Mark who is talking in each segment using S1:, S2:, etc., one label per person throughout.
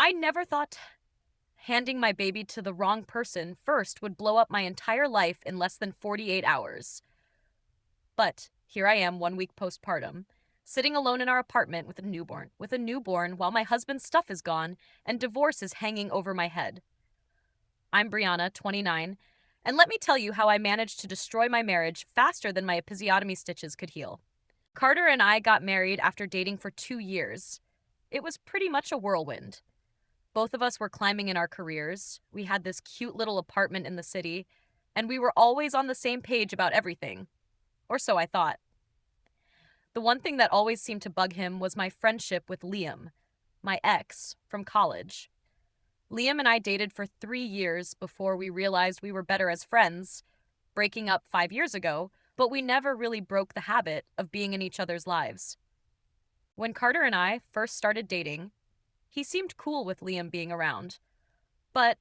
S1: I never thought handing my baby to the wrong person first would blow up my entire life in less than 48 hours. But here I am 1 week postpartum, sitting alone in our apartment with a newborn while my husband's stuff is gone and divorce is hanging over my head. I'm Brianna, 29, and let me tell you how I managed to destroy my marriage faster than my episiotomy stitches could heal. Carter and I got married after dating for 2 years. It was pretty much a whirlwind. Both of us were climbing in our careers. We had this cute little apartment in the city, and we were always on the same page about everything. Or so I thought. The one thing that always seemed to bug him was my friendship with Liam, my ex from college. Liam and I dated for 3 years before we realized we were better as friends, breaking up 5 years ago, but we never really broke the habit of being in each other's lives. When Carter and I first started dating, he seemed cool with Liam being around. But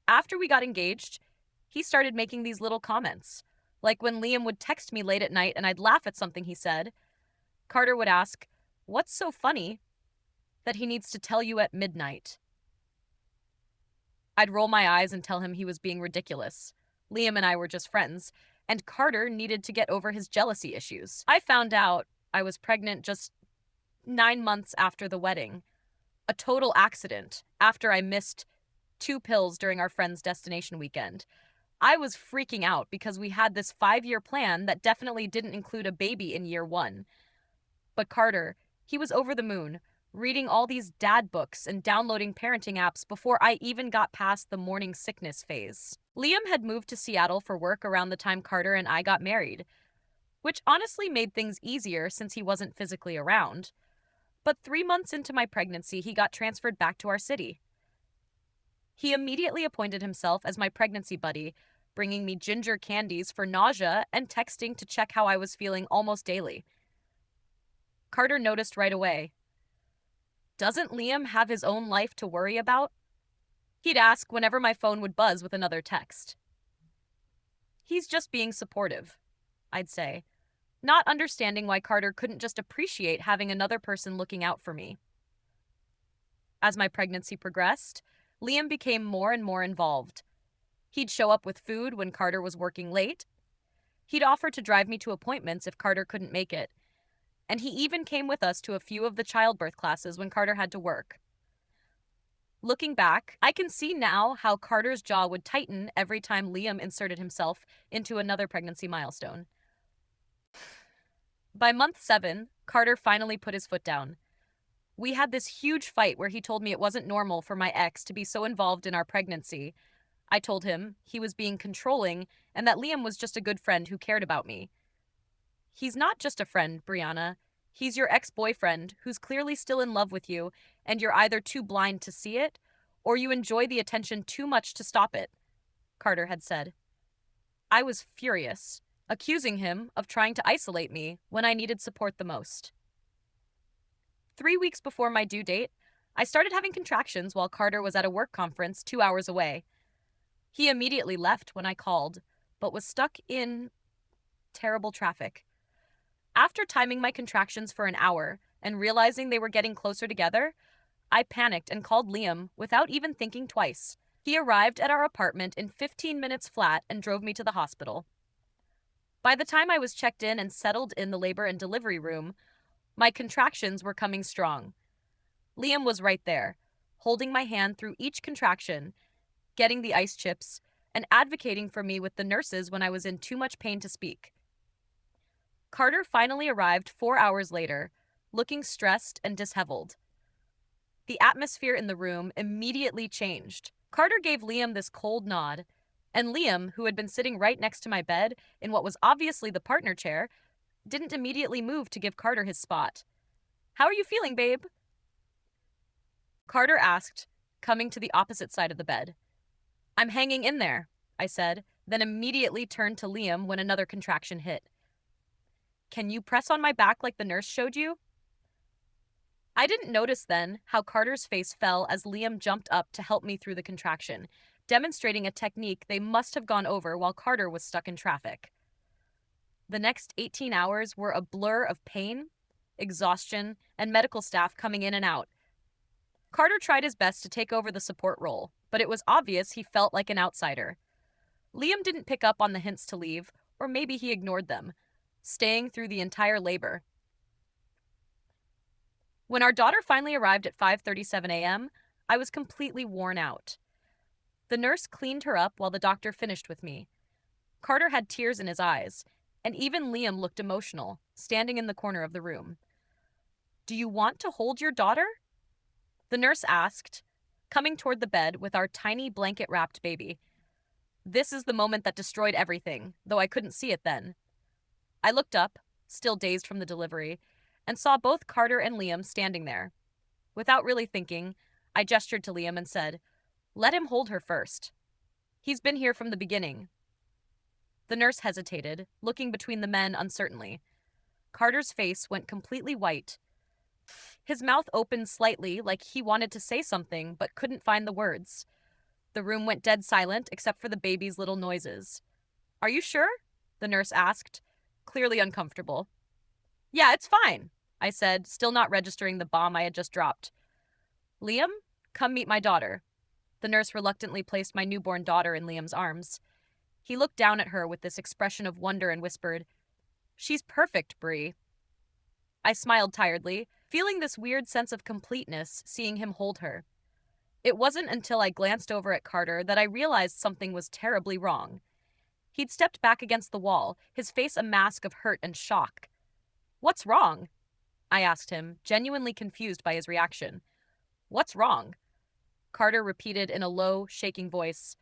S1: after we got engaged, he started making these little comments. Like when Liam would text me late at night and I'd laugh at something he said, Carter would ask, "What's so funny that he needs to tell you at midnight?" I'd roll my eyes and tell him he was being ridiculous. Liam and I were just friends, and Carter needed to get over his jealousy issues. I found out I was pregnant just 9 months after the wedding, a total accident after I missed 2 pills during our friend's destination weekend. I was freaking out because we had this 5 year plan that definitely didn't include a baby in year one. But Carter, he was over the moon, reading all these dad books and downloading parenting apps before I even got past the morning sickness phase. Liam had moved to Seattle for work around the time Carter and I got married, which honestly made things easier since he wasn't physically around. But 3 months into my pregnancy, he got transferred back to our city. He immediately appointed himself as my pregnancy buddy, bringing me ginger candies for nausea and texting to check how I was feeling almost daily. Carter noticed right away. Doesn't Liam have his own life to worry about? He'd ask whenever my phone would buzz with another text. He's just being supportive, I'd say, not understanding why Carter couldn't just appreciate having another person looking out for me. As my pregnancy progressed, Liam became more and more involved. He'd show up with food when Carter was working late. He'd offer to drive me to appointments if Carter couldn't make it. And he even came with us to a few of the childbirth classes when Carter had to work. Looking back, I can see now how Carter's jaw would tighten every time Liam inserted himself into another pregnancy milestone. By month 7, Carter finally put his foot down. We had this huge fight where he told me it wasn't normal for my ex to be so involved in our pregnancy. I told him he was being controlling and that Liam was just a good friend who cared about me. He's not just a friend, Brianna. He's your ex-boyfriend who's clearly still in love with you, and you're either too blind to see it or you enjoy the attention too much to stop it, Carter had said. I was furious, accusing him of trying to isolate me when I needed support the most. 3 weeks before my due date, I started having contractions while Carter was at a work conference 2 hours away. He immediately left when I called, but was stuck in terrible traffic. After timing my contractions for an hour and realizing they were getting closer together, I panicked and called Liam without even thinking twice. He arrived at our apartment in 15 minutes flat and drove me to the hospital. By the time I was checked in and settled in the labor and delivery room, my contractions were coming strong. Liam was right there, holding my hand through each contraction, getting the ice chips, and advocating for me with the nurses when I was in too much pain to speak. Carter finally arrived 4 hours later, looking stressed and disheveled. The atmosphere in the room immediately changed. Carter gave Liam this cold nod, and Liam, who had been sitting right next to my bed in what was obviously the partner chair, didn't immediately move to give Carter his spot. "How are you feeling, babe?" Carter asked, coming to the opposite side of the bed. "I'm hanging in there," I said, then immediately turned to Liam when another contraction hit. "Can you press on my back like the nurse showed you?" I didn't notice then how Carter's face fell as Liam jumped up to help me through the contraction, demonstrating a technique they must have gone over while Carter was stuck in traffic. The next 18 hours were a blur of pain, exhaustion, and medical staff coming in and out. Carter tried his best to take over the support role, but it was obvious he felt like an outsider. Liam didn't pick up on the hints to leave, or maybe he ignored them, staying through the entire labor. When our daughter finally arrived at 5:37 a.m., I was completely worn out. The nurse cleaned her up while the doctor finished with me. Carter had tears in his eyes, and even Liam looked emotional, standing in the corner of the room. "Do you want to hold your daughter?" The nurse asked, coming toward the bed with our tiny blanket-wrapped baby. This is the moment that destroyed everything, though I couldn't see it then. I looked up, still dazed from the delivery, and saw both Carter and Liam standing there. Without really thinking, I gestured to Liam and said, "Let him hold her first. He's been here from the beginning." The nurse hesitated, looking between the men uncertainly. Carter's face went completely white. His mouth opened slightly, like he wanted to say something, but couldn't find the words. The room went dead silent, except for the baby's little noises. "Are you sure?" the nurse asked, clearly uncomfortable. "Yeah, it's fine," I said, still not registering the bomb I had just dropped. "Liam, come meet my daughter." The nurse reluctantly placed my newborn daughter in Liam's arms. He looked down at her with this expression of wonder and whispered, "She's perfect, Bree." I smiled tiredly, feeling this weird sense of completeness seeing him hold her. It wasn't until I glanced over at Carter that I realized something was terribly wrong. He'd stepped back against the wall, his face a mask of hurt and shock. "What's wrong?" I asked him, genuinely confused by his reaction. "What's wrong?" Carter repeated in a low, shaking voice.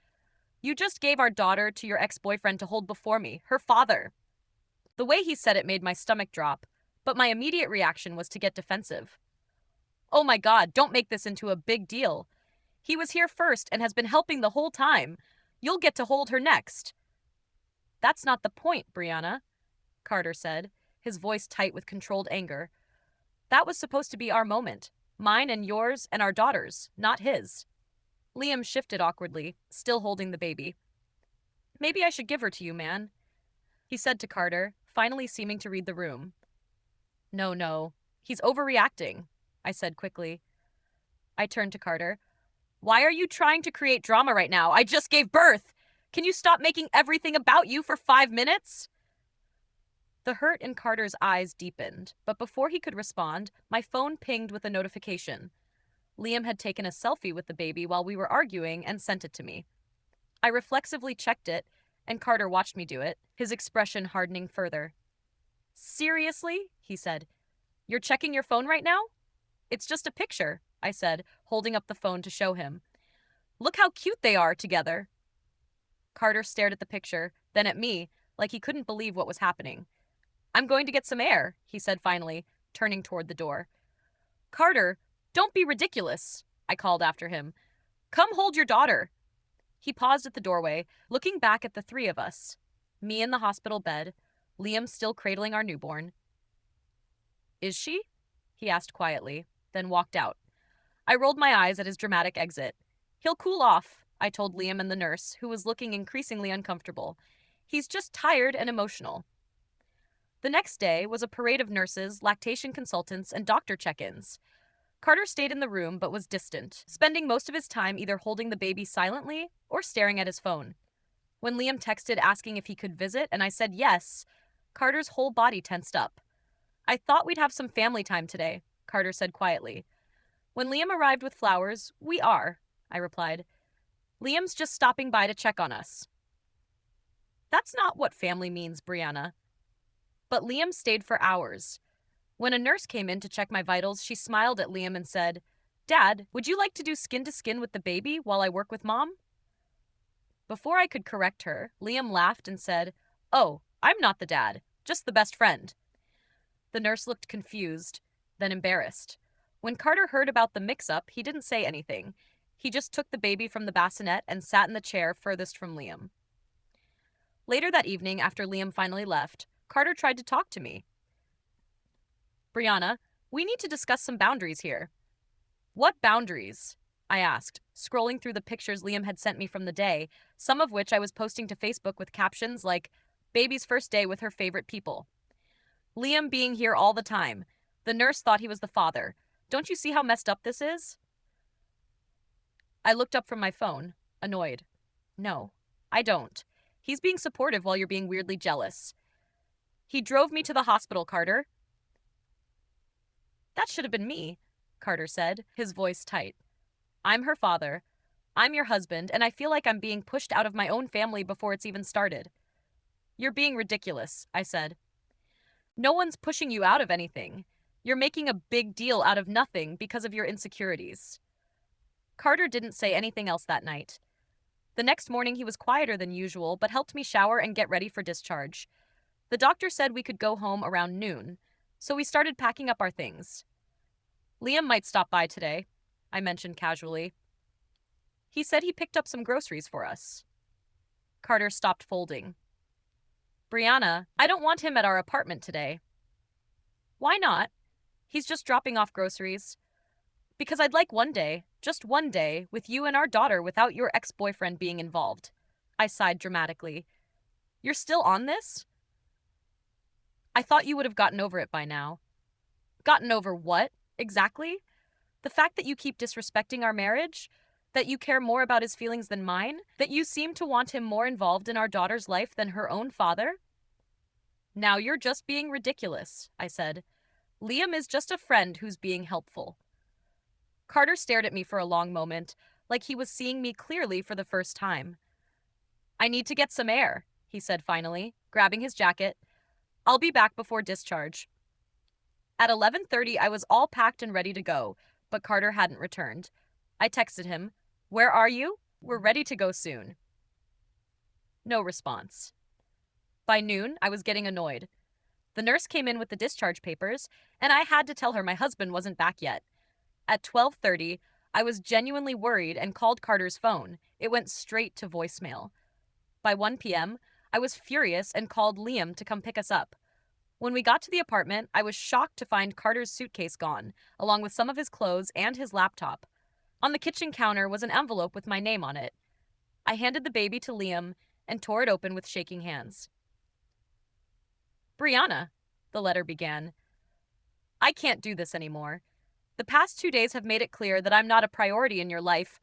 S1: "You just gave our daughter to your ex-boyfriend to hold before me, her father." The way he said it made my stomach drop, but my immediate reaction was to get defensive. "Oh my God, don't make this into a big deal. He was here first and has been helping the whole time. You'll get to hold her next." "That's not the point, Brianna," Carter said, his voice tight with controlled anger. "That was supposed to be our moment. Mine and yours and our daughter's, not his." Liam shifted awkwardly, still holding the baby. "Maybe I should give her to you, man," he said to Carter, finally seeming to read the room. No, he's overreacting," I said quickly. I turned to Carter. "Why are you trying to create drama right now? I just gave birth! Can you stop making everything about you for 5 minutes?" The hurt in Carter's eyes deepened, but before he could respond, my phone pinged with a notification. Liam had taken a selfie with the baby while we were arguing and sent it to me. I reflexively checked it, and Carter watched me do it, his expression hardening further. "Seriously?" he said. "You're checking your phone right now?" "It's just a picture," I said, holding up the phone to show him. "Look how cute they are together." Carter stared at the picture, then at me, like he couldn't believe what was happening. "I'm going to get some air," he said finally, turning toward the door. "Carter, don't be ridiculous," I called after him. "Come hold your daughter." He paused at the doorway, looking back at the three of us. Me in the hospital bed, Liam still cradling our newborn. "Is she?" he asked quietly, then walked out. I rolled my eyes at his dramatic exit. "He'll cool off," I told Liam and the nurse, who was looking increasingly uncomfortable. "He's just tired and emotional." The next day was a parade of nurses, lactation consultants, and doctor check-ins. Carter stayed in the room but was distant, spending most of his time either holding the baby silently or staring at his phone. When Liam texted asking if he could visit and I said yes, Carter's whole body tensed up. "I thought we'd have some family time today," Carter said quietly. "When Liam arrived with flowers, we are," I replied. "Liam's just stopping by to check on us." "That's not what family means, Brianna." But Liam stayed for hours. When a nurse came in to check my vitals, she smiled at Liam and said, "Dad, would you like to do skin-to-skin with the baby while I work with Mom?" Before I could correct her, Liam laughed and said, "Oh, I'm not the dad, just the best friend." The nurse looked confused, then embarrassed. When Carter heard about the mix-up, he didn't say anything. He just took the baby from the bassinet and sat in the chair furthest from Liam. Later that evening, after Liam finally left, Carter tried to talk to me. "Brianna, we need to discuss some boundaries here." "What boundaries?" I asked, scrolling through the pictures Liam had sent me from the day, some of which I was posting to Facebook with captions like, "Baby's first day with her favorite people." "Liam being here all the time. The nurse thought he was the father. Don't you see how messed up this is?" I looked up from my phone, annoyed. No, I don't. He's being supportive while you're being weirdly jealous. He drove me to the hospital, Carter. That should have been me, Carter said, his voice tight. I'm her father. I'm your husband, and I feel like I'm being pushed out of my own family before it's even started. You're being ridiculous, I said. No one's pushing you out of anything. You're making a big deal out of nothing because of your insecurities. Carter didn't say anything else that night. The next morning he was quieter than usual, but helped me shower and get ready for discharge. The doctor said we could go home around noon, so we started packing up our things. Liam might stop by today, I mentioned casually. He said he picked up some groceries for us. Carter stopped folding. Brianna, I don't want him at our apartment today. Why not? He's just dropping off groceries. Because I'd like one day, just one day, with you and our daughter without your ex-boyfriend being involved. I sighed dramatically. You're still on this? I thought you would have gotten over it by now. Gotten over what, exactly? The fact that you keep disrespecting our marriage? That you care more about his feelings than mine? That you seem to want him more involved in our daughter's life than her own father? Now you're just being ridiculous, I said. Liam is just a friend who's being helpful. Carter stared at me for a long moment, like he was seeing me clearly for the first time. I need to get some air, he said finally, grabbing his jacket. I'll be back before discharge. At 11:30, I was all packed and ready to go, but Carter hadn't returned. I texted him, "Where are you? We're ready to go soon." No response. By noon, I was getting annoyed. The nurse came in with the discharge papers, and I had to tell her my husband wasn't back yet. At 12:30, I was genuinely worried and called Carter's phone. It went straight to voicemail. By 1 p.m., I was furious and called Liam to come pick us up. When we got to the apartment, I was shocked to find Carter's suitcase gone, along with some of his clothes and his laptop. On the kitchen counter was an envelope with my name on it. I handed the baby to Liam and tore it open with shaking hands. Brianna, the letter began. I can't do this anymore. The past 2 days have made it clear that I'm not a priority in your life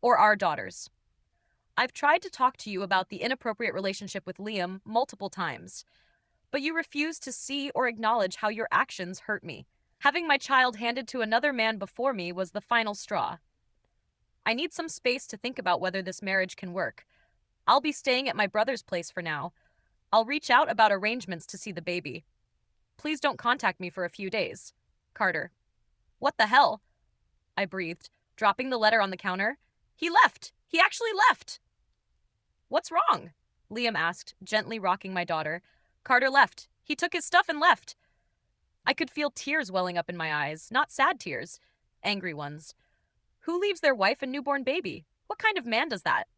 S1: or our daughters. I've tried to talk to you about the inappropriate relationship with Liam multiple times, but you refuse to see or acknowledge how your actions hurt me. Having my child handed to another man before me was the final straw. I need some space to think about whether this marriage can work. I'll be staying at my brother's place for now. I'll reach out about arrangements to see the baby. Please don't contact me for a few days. Carter. What the hell? I breathed, dropping the letter on the counter. He left! He actually left! What's wrong? Liam asked, gently rocking my daughter. Carter left. He took his stuff and left. I could feel tears welling up in my eyes, not sad tears, angry ones. Who leaves their wife and newborn baby? What kind of man does that?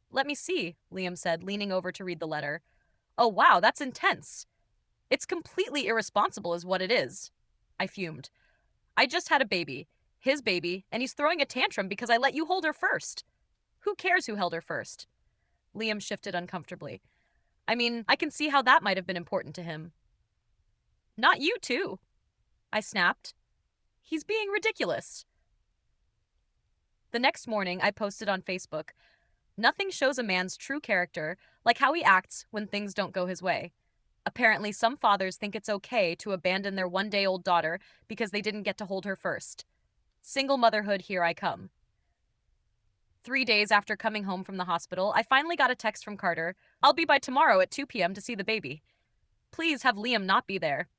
S1: Let me see, Liam said, leaning over to read the letter. Oh, wow, that's intense. It's completely irresponsible is what it is. I fumed. I just had a baby, his baby, and he's throwing a tantrum because I let you hold her first. Who cares who held her first? Liam shifted uncomfortably. I mean, I can see how that might have been important to him. Not you, too, I snapped. He's being ridiculous. The next morning, I posted on Facebook, nothing shows a man's true character like how he acts when things don't go his way. Apparently, some fathers think it's okay to abandon their one-day-old daughter because they didn't get to hold her first. Single motherhood, here I come. 3 days after coming home from the hospital, I finally got a text from Carter. I'll be by tomorrow at 2 p.m. to see the baby. Please have Liam not be there.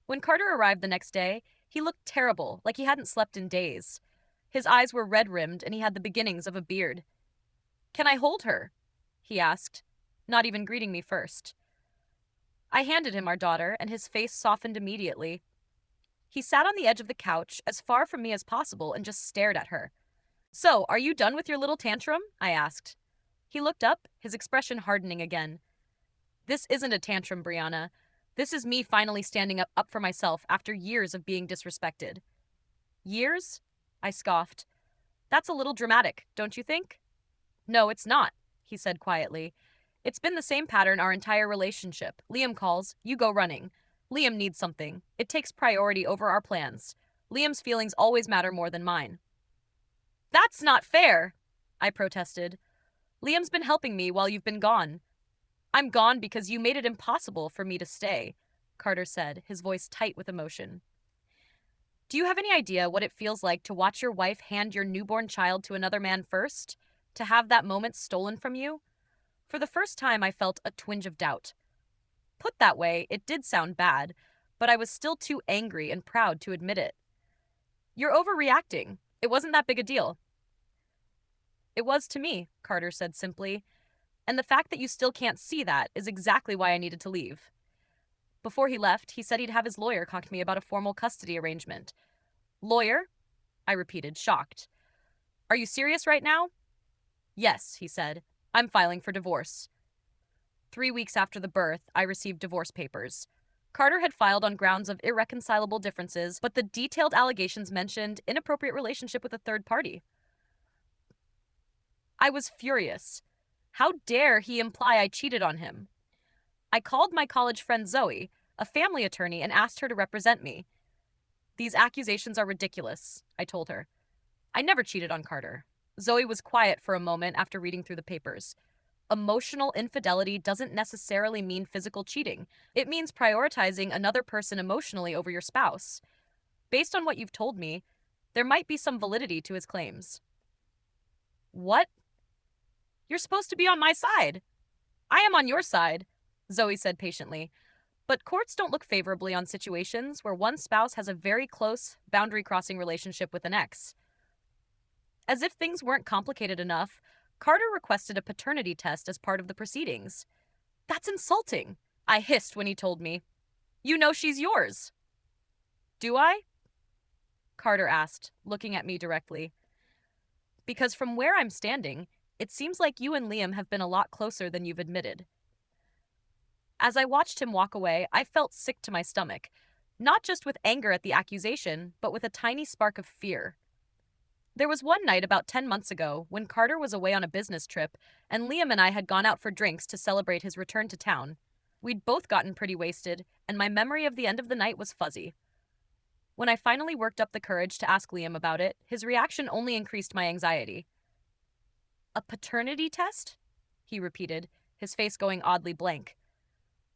S1: When Carter arrived the next day, he looked terrible, like he hadn't slept in days. His eyes were red-rimmed and he had the beginnings of a beard. Can I hold her? He asked, not even greeting me first. I handed him our daughter, and his face softened immediately. He sat on the edge of the couch, as far from me as possible, and just stared at her. So, are you done with your little tantrum? I asked. He looked up, his expression hardening again. This isn't a tantrum, Brianna. This is me finally standing up for myself after years of being disrespected. Years? I scoffed. That's a little dramatic, don't you think? No, it's not, he said quietly. It's been the same pattern our entire relationship. Liam calls, you go running. Liam needs something. It takes priority over our plans. Liam's feelings always matter more than mine. That's not fair, I protested. Liam's been helping me while you've been gone. I'm gone because you made it impossible for me to stay, Carter said, his voice tight with emotion. Do you have any idea what it feels like to watch your wife hand your newborn child to another man first? To have that moment stolen from you? For the first time, I felt a twinge of doubt. Put that way, it did sound bad, but I was still too angry and proud to admit it. You're overreacting. It wasn't that big a deal. It was to me, Carter said simply, and the fact that you still can't see that is exactly why I needed to leave. Before he left, he said he'd have his lawyer contact me about a formal custody arrangement. Lawyer? I repeated, shocked. Are you serious right now? Yes, he said. I'm filing for divorce. 3 weeks after the birth, I received divorce papers. Carter had filed on grounds of irreconcilable differences, but the detailed allegations mentioned inappropriate relationship with a third party. I was furious. How dare he imply I cheated on him? I called my college friend Zoe, a family attorney, and asked her to represent me. These accusations are ridiculous, I told her. I never cheated on Carter. Zoe was quiet for a moment after reading through the papers. Emotional infidelity doesn't necessarily mean physical cheating. It means prioritizing another person emotionally over your spouse. Based on what you've told me, there might be some validity to his claims. What? You're supposed to be on my side. I am on your side, Zoe said patiently. But courts don't look favorably on situations where one spouse has a very close, boundary-crossing relationship with an ex. As if things weren't complicated enough, Carter requested a paternity test as part of the proceedings. That's insulting, I hissed when he told me. You know she's yours. Do I? Carter asked, looking at me directly. Because from where I'm standing, it seems like you and Liam have been a lot closer than you've admitted. As I watched him walk away, I felt sick to my stomach, not just with anger at the accusation, but with a tiny spark of fear. There was one night about 10 months ago when Carter was away on a business trip, and Liam and I had gone out for drinks to celebrate his return to town. We'd both gotten pretty wasted, and my memory of the end of the night was fuzzy. When I finally worked up the courage to ask Liam about it, his reaction only increased my anxiety. A paternity test? He repeated, his face going oddly blank.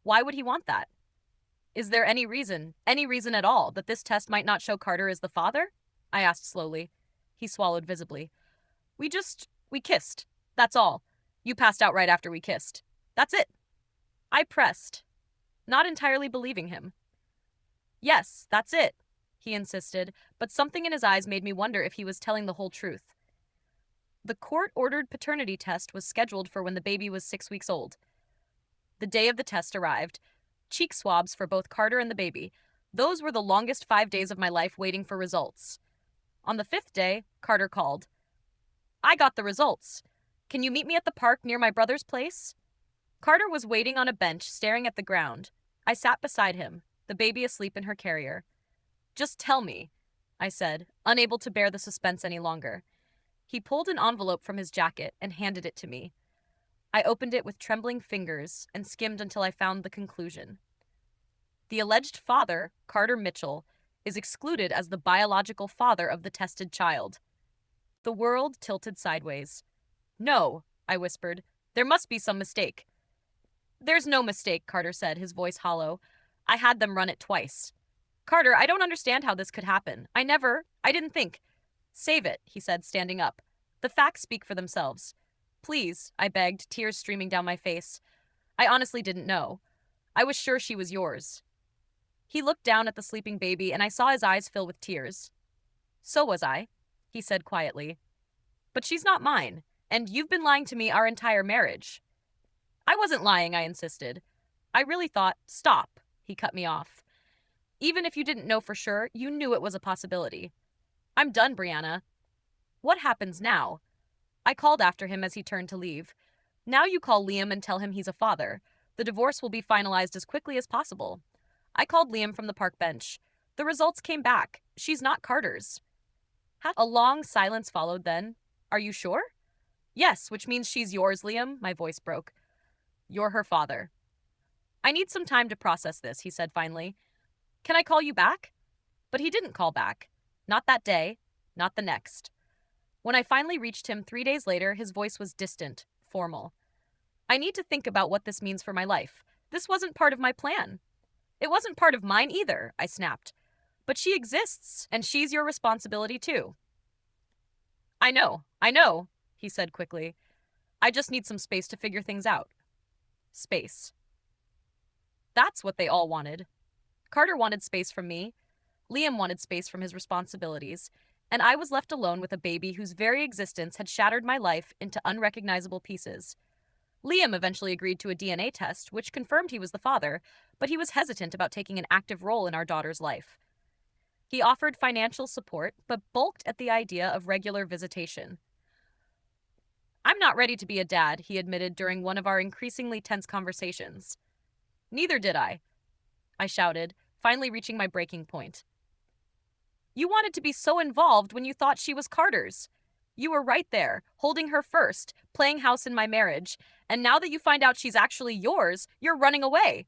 S1: Why would he want that? Is there any reason at all, that this test might not show Carter as the father? I asked slowly. He swallowed visibly. We kissed. That's all. You passed out right after we kissed. That's it. I pressed, not entirely believing him. Yes, that's it, he insisted, but something in his eyes made me wonder if he was telling the whole truth. The court-ordered paternity test was scheduled for when the baby was 6 weeks old. The day of the test arrived. Cheek swabs for both Carter and the baby. Those were the longest 5 days of my life waiting for results. On the 5th day, Carter called. I got the results. Can you meet me at the park near my brother's place? Carter was waiting on a bench, staring at the ground. I sat beside him, the baby asleep in her carrier. Just tell me, I said, unable to bear the suspense any longer. He pulled an envelope from his jacket and handed it to me. I opened it with trembling fingers and skimmed until I found the conclusion. The alleged father, Carter Mitchell, is excluded as the biological father of the tested child. The world tilted sideways. No, I whispered. There must be some mistake. There's no mistake, Carter said, his voice hollow. I had them run it twice. Carter, I don't understand how this could happen. I didn't think. Save it, he said, standing up. The facts speak for themselves. Please, I begged, tears streaming down my face. I honestly didn't know. I was sure she was yours. He looked down at the sleeping baby, and I saw his eyes fill with tears. So was I, he said quietly. But she's not mine, and you've been lying to me our entire marriage. I wasn't lying, I insisted. I really thought, stop, he cut me off. Even if you didn't know for sure, you knew it was a possibility. I'm done, Brianna. What happens now? I called after him as he turned to leave. Now you call Liam and tell him he's a father. The divorce will be finalized as quickly as possible. I called Liam from the park bench. The results came back. She's not Carter's. A long silence followed then. Are you sure? Yes, which means she's yours, Liam, my voice broke. You're her father. I need some time to process this, he said finally. Can I call you back? But he didn't call back. Not that day, not the next. When I finally reached him 3 days later, his voice was distant, formal. I need to think about what this means for my life. This wasn't part of my plan. It wasn't part of mine either, I snapped. But she exists, and she's your responsibility too. I know, he said quickly. I just need some space to figure things out. Space. That's what they all wanted. Carter wanted space from me. Liam wanted space from his responsibilities. And I was left alone with a baby whose very existence had shattered my life into unrecognizable pieces. Liam eventually agreed to a DNA test, which confirmed he was the father, but he was hesitant about taking an active role in our daughter's life. He offered financial support, but balked at the idea of regular visitation. I'm not ready to be a dad, he admitted during one of our increasingly tense conversations. Neither did I shouted, finally reaching my breaking point. You wanted to be so involved when you thought she was Carter's. You were right there, holding her first, playing house in my marriage, and now that you find out she's actually yours, you're running away.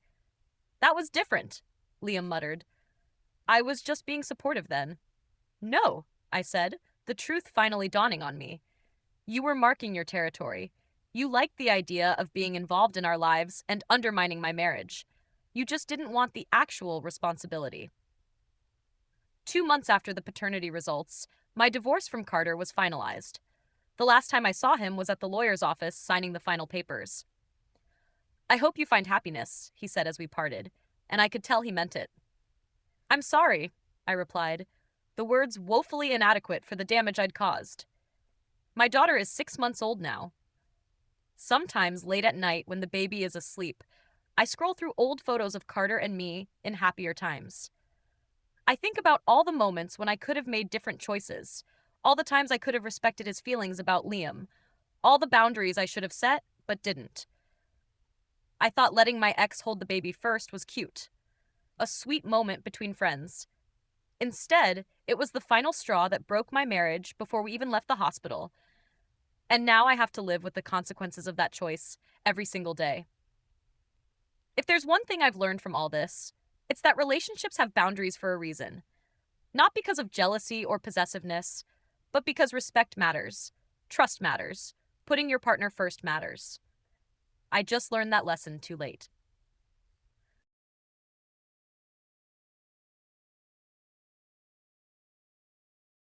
S1: That was different, Liam muttered. I was just being supportive then. No, I said, the truth finally dawning on me. You were marking your territory. You liked the idea of being involved in our lives and undermining my marriage. You just didn't want the actual responsibility. 2 months after the paternity results, my divorce from Carter was finalized. The last time I saw him was at the lawyer's office signing the final papers. I hope you find happiness, he said as we parted, and I could tell he meant it. I'm sorry, I replied, the words woefully inadequate for the damage I'd caused. My daughter is 6 months old now. Sometimes late at night when the baby is asleep, I scroll through old photos of Carter and me in happier times. I think about all the moments when I could have made different choices, all the times I could have respected his feelings about Liam, all the boundaries I should have set, but didn't. I thought letting my ex hold the baby first was cute, a sweet moment between friends. Instead, it was the final straw that broke my marriage before we even left the hospital, and now I have to live with the consequences of that choice every single day. If there's one thing I've learned from all this, it's that relationships have boundaries for a reason. Not because of jealousy or possessiveness, but because respect matters, trust matters, putting your partner first matters. I just learned that lesson too late.